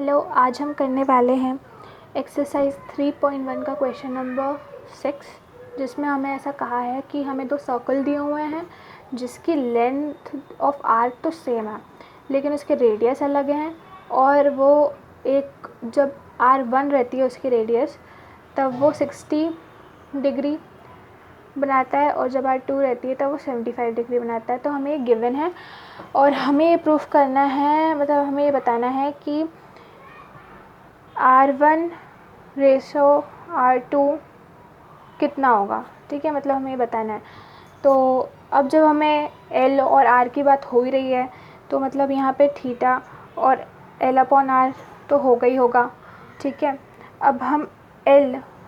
Hello, आज हम करने वाले हैं एक्सरसाइज 3.1 का क्वेश्चन नंबर 6, जिसमें हमें ऐसा कहा है कि हमें दो सर्कल दिए हुए हैं जिसकी लेंथ ऑफ आर्क तो सेम है लेकिन उसके रेडियस अलग हैं, और वो एक जब R1 रहती है उसकी रेडियस तब वो 60 डिग्री बनाता है और जब R2 रहती है तब वो 75 डिग्री बनाता है। तो हमें ये गिवन है और हमें ये प्रूफ करना है, मतलब हमें ये बताना है कि R1 रेशो R2 कितना होगा। ठीक है, मतलब हमें ये बताना है। तो अब जब हमें L और R की बात हो ही रही है तो मतलब यहाँ पे थीटा और L/R तो होगा ही होगा। ठीक है, अब हम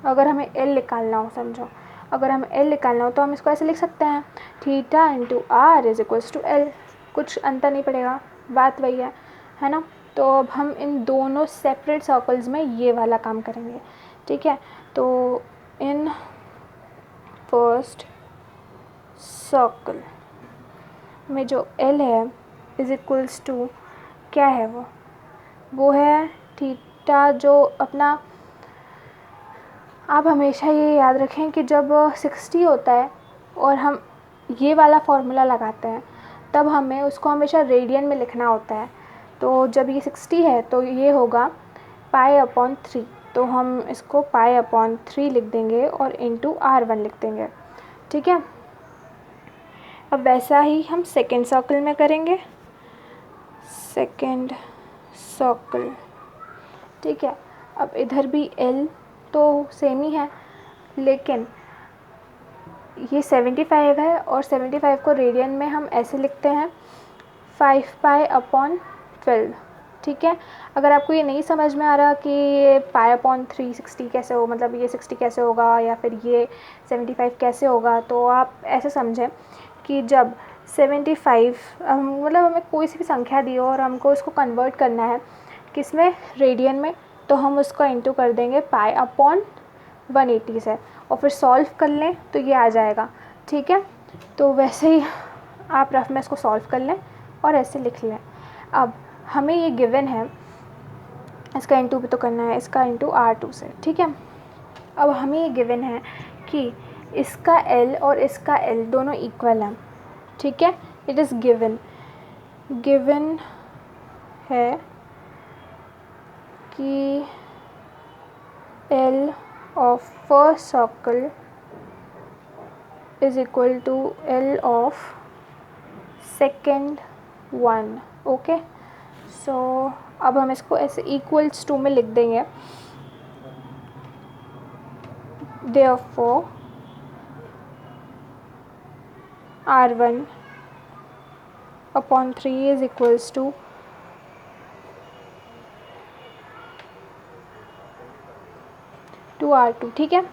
अगर हमें L निकालना हो, समझो अगर हमें L निकालना हो तो हम इसको ऐसे लिख सकते हैं, theta into R is equals to L। कुछ अंतर नहीं पड़ेगा, बात वही है ना। तो अब हम इन दोनों सेपरेट सर्कल्स में ये वाला काम करेंगे। ठीक है, तो इन फर्स्ट सर्कल में जो L है इज इक्वल्स टू क्या है, वो है थीटा। जो अपना आप हमेशा ये याद रखें कि जब 60 होता है और हम ये वाला फॉर्मूला लगाते हैं तब हमें उसको हमेशा रेडियन में लिखना होता है। तो जब ये 60 है तो ये होगा π/3, तो हम इसको π/3 लिख देंगे और इंटू R1 लिख देंगे। ठीक है, अब वैसा ही हम सेकेंड सर्कल में करेंगे, सेकेंड सर्कल। ठीक है, अब इधर भी L तो सेम ही है लेकिन ये 75 है और 75 को रेडियन में हम ऐसे लिखते हैं 5π/12। ठीक है, अगर आपको ये नहीं समझ में आ रहा कि ये π/3 60 कैसे हो, मतलब ये 60 कैसे होगा या फिर ये 75 कैसे होगा, तो आप ऐसे समझें कि जब 75 मतलब हमें कोई सी भी संख्या दी हो और हमको उसको कन्वर्ट करना है किसमें, रेडियन में, तो हम उसको इंटू कर देंगे π/180 से और फिर सॉल्व कर लें तो ये आ जाएगा। ठीक है, तो वैसे ही आप रफ में इसको सॉल्व कर लें और ऐसे लिख लें। अब हमें ये गिवन है, इसका इंटू भी तो करना है, इसका इंटू R2 से। ठीक है, अब हमें ये गिवन है कि इसका L और इसका L दोनों इक्वल हैं। ठीक है, इट इज़ गिवन है कि L of first circle is equal to L of second one। Okay, so अब हम इसको ऐसे इक्वल्स टू में लिख देंगे। Therefore R1/3 is equals to R2। ठीक है,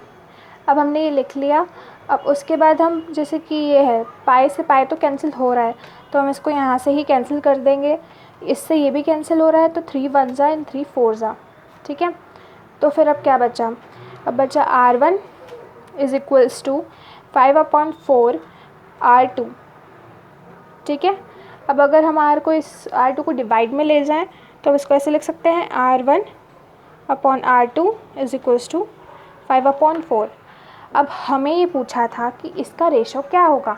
अब हमने ये लिख लिया। अब उसके बाद हम जैसे कि ये है पाई से पाई तो कैंसिल हो रहा है तो हम इसको यहाँ से ही कैंसिल कर देंगे, इससे ये भी कैंसिल हो रहा है तो 3 1 ज़ा एंड 3 4 ज़ा। ठीक है, तो फिर अब क्या बचा, अब बचा R1 is equals to 5/4 R2। ठीक है, अब अगर हम इस R2 को डिवाइड में ले जाएं तो हम इसको ऐसे लिख सकते हैं, R1/R2 इज़ इक्वल्स टू 5/4। अब हमें ये पूछा था कि इसका रेशो क्या होगा,